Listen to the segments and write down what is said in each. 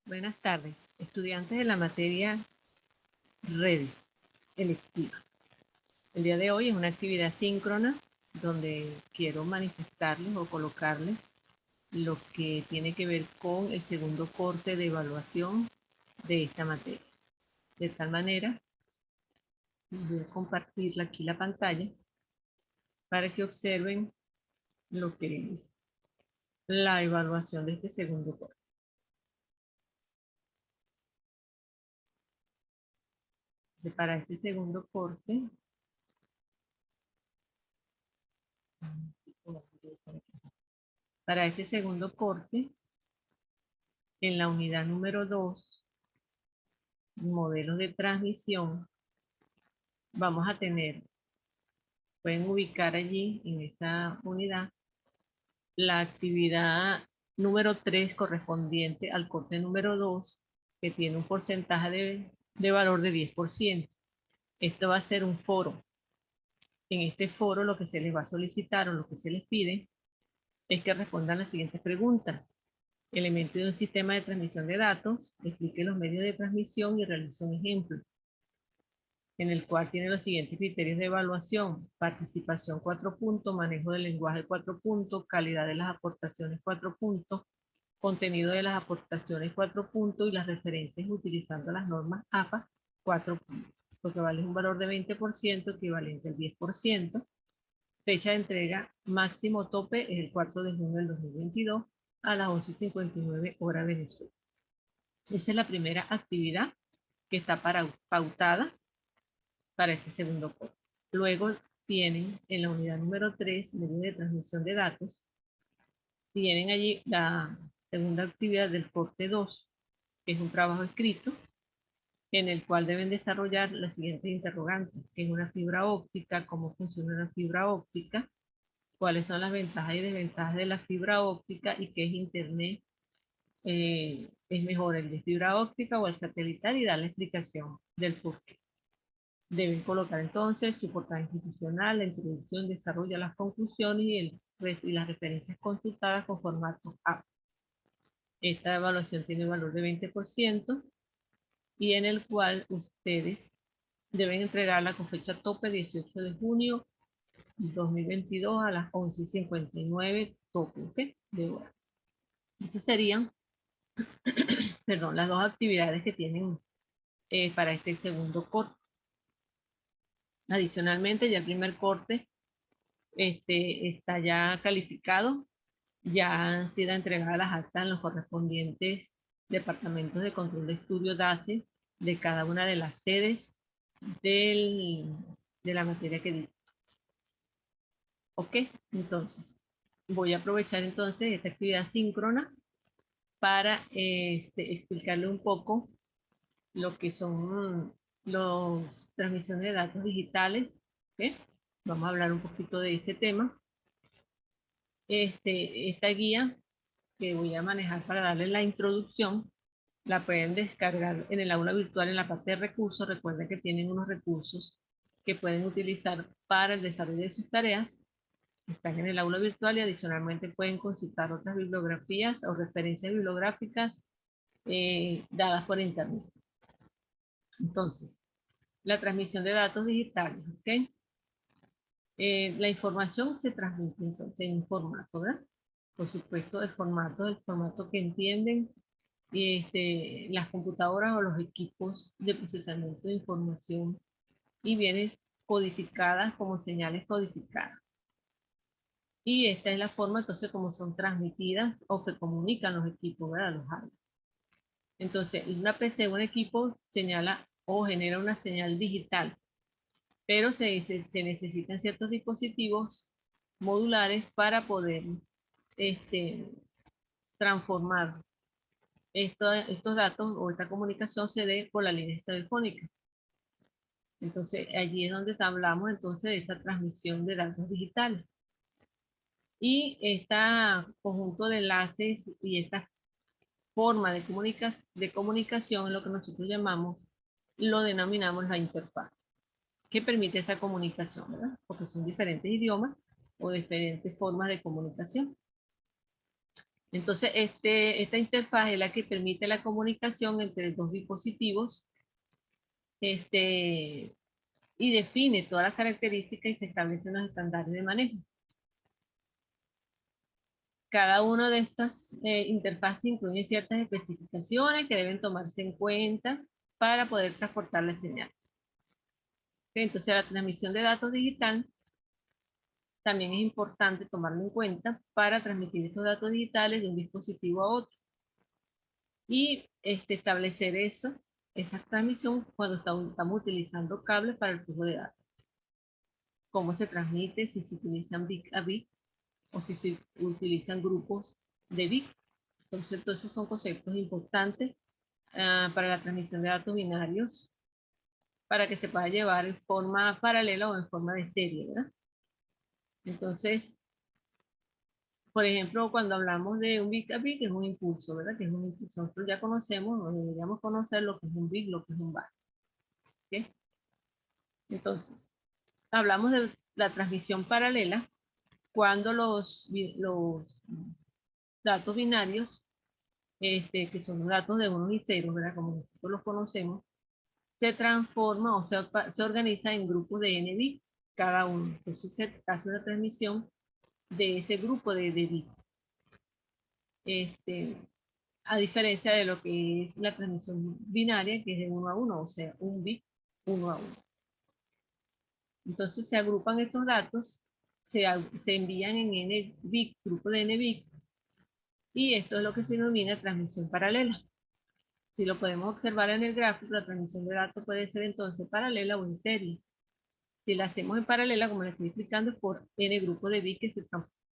Buenas tardes, estudiantes de la materia redes electiva. El día de hoy es una actividad síncrona donde quiero manifestarles o colocarles lo que tiene que ver con el segundo corte de evaluación de esta materia. De tal manera, voy a compartir aquí la pantalla para que observen lo que es la evaluación de este segundo corte. Para este segundo corte, en la unidad número 2, modelos de transmisión, vamos a tener, pueden ubicar allí en esta unidad, la actividad número 3 correspondiente al corte número 2, que tiene un porcentaje de valor de 10%. Esto va a ser un foro. En este foro lo que se les va a solicitar o lo que se les pide es que respondan las siguientes preguntas. Elemento de un sistema de transmisión de datos, explique los medios de transmisión y realice un ejemplo, en el cual tiene los siguientes criterios de evaluación: participación 4 puntos, manejo del lenguaje 4 puntos, calidad de las aportaciones 4 puntos, contenido de las aportaciones 4 puntos y las referencias utilizando las normas APA 4 puntos. Lo que vale es un valor de 20%, equivalente al 10%. Fecha de entrega máximo tope es el 4 de junio del 2022 a las 11:59 hora Venezuela. Esa es la primera actividad que está pautada para este segundo corte. Luego tienen en la unidad número 3, medio de transmisión de datos, tienen allí la segunda actividad del corte 2, que es un trabajo escrito, en el cual deben desarrollar las siguientes interrogantes: ¿qué es una fibra óptica? ¿Cómo funciona una fibra óptica? ¿Cuáles son las ventajas y desventajas de la fibra óptica? ¿Y qué es Internet? ¿Es mejor el de fibra óptica o el satelital? Y dar la explicación del por qué. Deben colocar entonces su portada institucional, la introducción, desarrollo, las conclusiones y las referencias consultadas con formato A. Esta evaluación tiene un valor de 20% y en el cual ustedes deben entregarla con fecha tope 18 de junio 2022 a las 11:59 tope, ¿ok? De hora. Esas serían, perdón, las dos actividades que tienen para este segundo corte. Adicionalmente, ya el primer corte está ya calificado, ya han sido entregadas las actas en los correspondientes departamentos de control de estudio DACE de cada una de las sedes de la materia que dicto. Ok, entonces voy a aprovechar entonces esta actividad síncrona para explicarle un poco lo que son las transmisiones de datos digitales. ¿Okay? Vamos a hablar un poquito de ese tema. Esta guía que voy a manejar para darle la introducción, la pueden descargar en el aula virtual en la parte de recursos. Recuerden que tienen unos recursos que pueden utilizar para el desarrollo de sus tareas. Están en el aula virtual y adicionalmente pueden consultar otras bibliografías o referencias bibliográficas dadas por internet. Entonces, la transmisión de datos digitales, ¿ok? La información se transmite entonces en un formato, ¿verdad? Por supuesto, el formato que entienden las computadoras o los equipos de procesamiento de información, y vienen codificadas como señales codificadas. Y esta es la forma entonces como son transmitidas o que comunican los equipos, ¿verdad? Los hardware. Entonces, una PC, un equipo, señala o genera una señal digital, pero se necesitan ciertos dispositivos modulares para poder transformar estos datos o esta comunicación se dé por la línea telefónica. Entonces, allí es donde hablamos entonces de esa transmisión de datos digitales. Y este conjunto de enlaces y esta forma de comunicación, lo que nosotros llamamos, lo denominamos la interfaz, que permite esa comunicación, ¿verdad? Porque son diferentes idiomas o diferentes formas de comunicación. Entonces, esta interfaz es la que permite la comunicación entre dos dispositivos, y define todas las características y se establecen los estándares de manejo. Cada una de estas interfaces incluye ciertas especificaciones que deben tomarse en cuenta para poder transportar la señal. Entonces, la transmisión de datos digital también es importante tomarlo en cuenta para transmitir estos datos digitales de un dispositivo a otro. Y establecer esa transmisión cuando estamos utilizando cables para el flujo de datos. Cómo se transmite, si se utilizan bit a bit o si se utilizan grupos de bit. Entonces, todos esos son conceptos importantes para la transmisión de datos binarios, para que se pueda llevar en forma paralela o en forma de serie, ¿verdad? Entonces, por ejemplo, cuando hablamos de un bit a bit, es un impulso, ¿verdad? Que es un impulso. Nosotros ya conocemos, o deberíamos conocer lo que es un bit, lo que es un byte. ¿Okay? Entonces, hablamos de la transmisión paralela cuando los datos binarios, que son los datos de unos y ceros, ¿verdad? Como nosotros los conocemos, se transforma o se organiza en grupos de n bits cada uno. Entonces se hace una transmisión de ese grupo de bits. A diferencia de lo que es la transmisión binaria, que es de 1 a 1, o sea, un bit 1 a 1. Entonces se agrupan estos datos, se envían en n bits, grupo de n bits, y esto es lo que se denomina transmisión paralela. Si lo podemos observar en el gráfico, la transmisión de datos puede ser entonces paralela o en serie. Si la hacemos en paralela, como les estoy explicando, es por n grupos de bits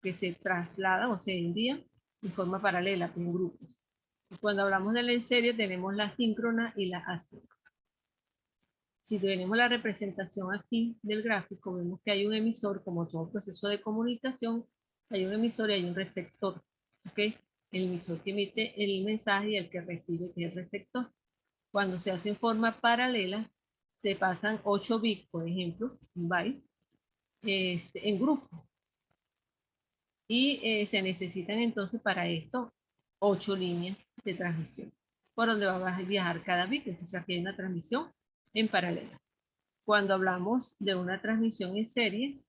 que se trasladan o se envían en forma paralela, en grupos. Y cuando hablamos de la en serie, tenemos la síncrona y la asíncrona. Si tenemos la representación aquí del gráfico, vemos que hay un emisor, como todo proceso de comunicación, hay un emisor y hay un receptor. ¿Okay? El emisor que emite el mensaje y el que recibe, que es el receptor. Cuando se hace en forma paralela, se pasan 8 bits, por ejemplo, un byte, en grupo. Y se necesitan entonces para esto 8 líneas de transmisión, por donde va a viajar cada bit. Entonces aquí hay una transmisión en paralelo. Cuando hablamos de una transmisión en serie,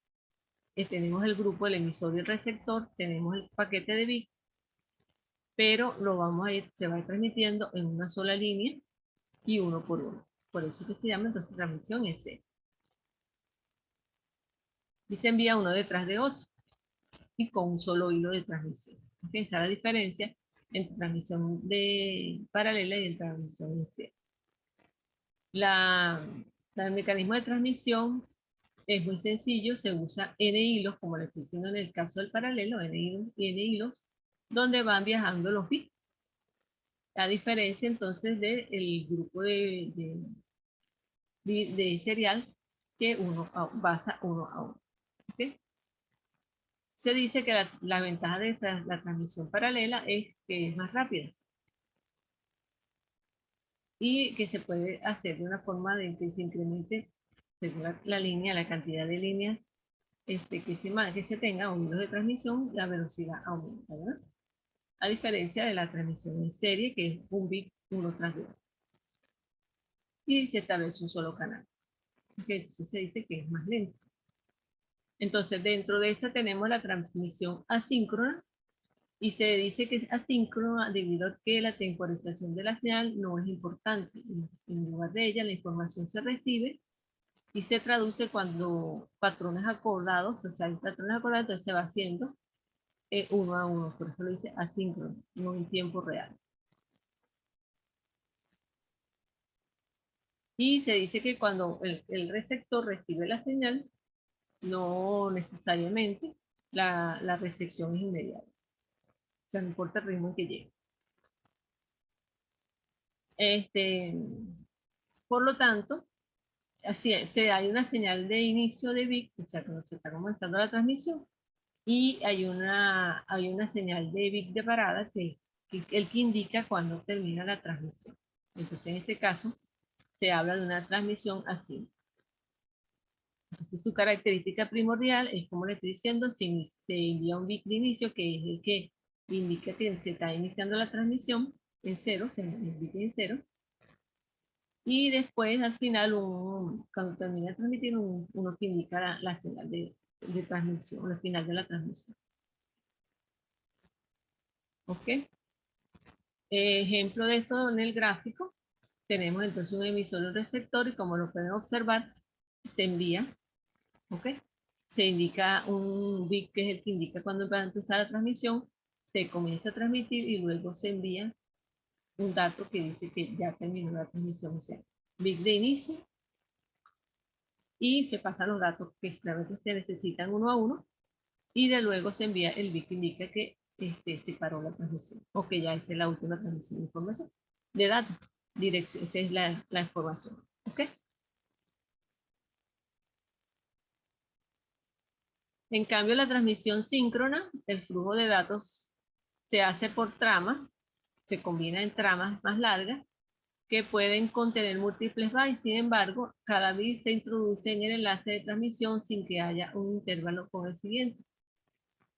tenemos el grupo, el emisor y el receptor, tenemos el paquete de bits, pero se va transmitiendo en una sola línea y uno por uno. Por eso que se llama entonces transmisión en serie. Y se envía uno detrás de otro y con un solo hilo de transmisión. Esa es la diferencia entre transmisión paralela y transmisión en serie. El mecanismo de transmisión es muy sencillo, se usa n hilos, como le estoy diciendo en el caso del paralelo, n hilos, donde van viajando los bits. A diferencia entonces del grupo de serial que basa uno a uno. ¿Okay? Se dice que la ventaja de la transmisión paralela es que es más rápida y que se puede hacer de una forma de que se incremente según la línea, la cantidad de líneas que se tenga, o hilos de transmisión, la velocidad aumenta, ¿verdad? A diferencia de la transmisión en serie, que es un bit uno tras de otro. Y se establece un solo canal. Okay, entonces se dice que es más lento. Entonces, dentro de esta tenemos la transmisión asíncrona, y se dice que es asíncrona debido a que la temporización de la señal no es importante. En lugar de ella, la información se recibe y se traduce cuando patrones acordados, o sea, hay patrones acordados, entonces se va haciendo uno a uno. Por eso lo dice asíncrono, no en tiempo real. Y se dice que cuando el receptor recibe la señal, no necesariamente la recepción es inmediata. O sea, no importa el ritmo en que llegue. Por lo tanto, así hay una señal de inicio de bit, o sea, cuando se está comenzando la transmisión, y hay una señal de bit de parada el que indica cuando termina la transmisión. Entonces, en este caso, se habla de una transmisión así. Entonces, su característica primordial es, como le estoy diciendo, si se envía un bit de inicio, que es el que indica que se está iniciando la transmisión en cero, se indica en cero. Y después, al final, cuando termina de transmitir, uno que indica la señal de transmisión, el final de la transmisión. ¿Ok? Ejemplo de esto en el gráfico. Tenemos entonces un emisor y un receptor y como lo pueden observar, se envía, ¿ok? Se indica un bit que es el que indica cuando va a empezar la transmisión, se comienza a transmitir y luego se envía un dato que dice que ya terminó la transmisión, o sea, bit de inicio y se pasan los datos que claramente se necesitan uno a uno y de luego se envía el bit que indica que se paró la transmisión o que ya es la última transmisión de información de datos. Dirección, esa es la información, ¿ok? En cambio, la transmisión síncrona, el flujo de datos se hace por tramas, se combina en tramas más largas que pueden contener múltiples bytes. Sin embargo, cada bit se introduce en el enlace de transmisión sin que haya un intervalo con el siguiente.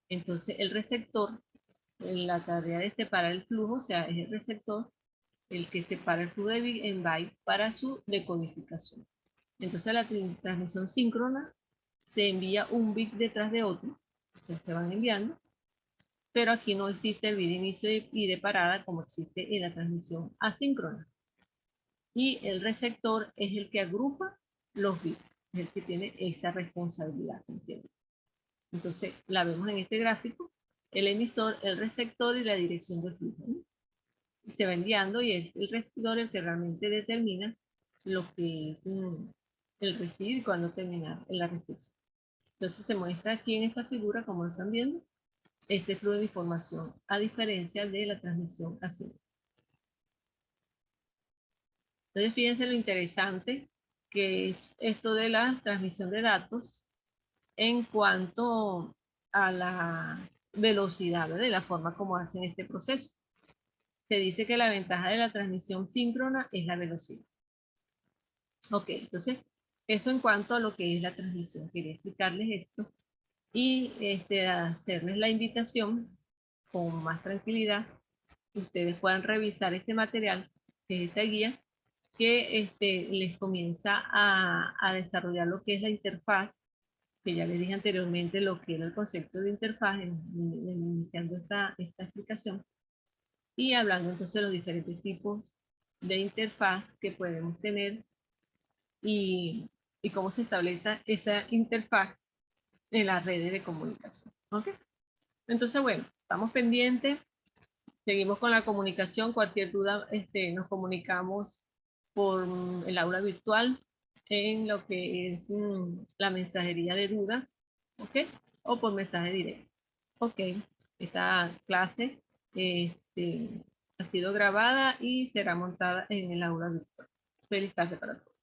Entonces, el receptor, en la tarea de separar el flujo, o sea, es el receptor el que separa el flujo de bit en bytes para su decodificación. Entonces, la transmisión síncrona se envía un bit detrás de otro, o sea, se van enviando, pero aquí no existe el bit de inicio y de parada como existe en la transmisión asíncrona. Y el receptor es el que agrupa los bits, es el que tiene esa responsabilidad, ¿entiendes? Entonces, la vemos en este gráfico, el emisor, el receptor y la dirección del flujo, ¿no? Se va enviando y es el receptor el que realmente determina lo que es el recibir y cuándo terminar la recepción. Entonces se muestra aquí en esta figura, como están viendo, este flujo de información, a diferencia de la transmisión así. Entonces fíjense lo interesante que es esto de la transmisión de datos en cuanto a la velocidad, ¿verdad? De la forma como hacen este proceso. Se dice que la ventaja de la transmisión síncrona es la velocidad. Ok, entonces eso en cuanto a lo que es la transmisión. Quería explicarles esto y hacerles la invitación con más tranquilidad que ustedes puedan revisar este material, que es esta guía, que les comienza a desarrollar lo que es la interfaz, que ya les dije anteriormente lo que era el concepto de interfaz, iniciando esta explicación, y hablando entonces de los diferentes tipos de interfaz que podemos tener y, y cómo se establece esa interfaz en las redes de comunicación. ¿Ok? Entonces, bueno, estamos pendientes. Seguimos con la comunicación. Cualquier duda, nos comunicamos por el aula virtual en lo que es la mensajería de dudas, ¿ok? O por mensaje directo. Ok, esta clase ha sido grabada y será montada en el aula virtual. Feliz tarde para todos.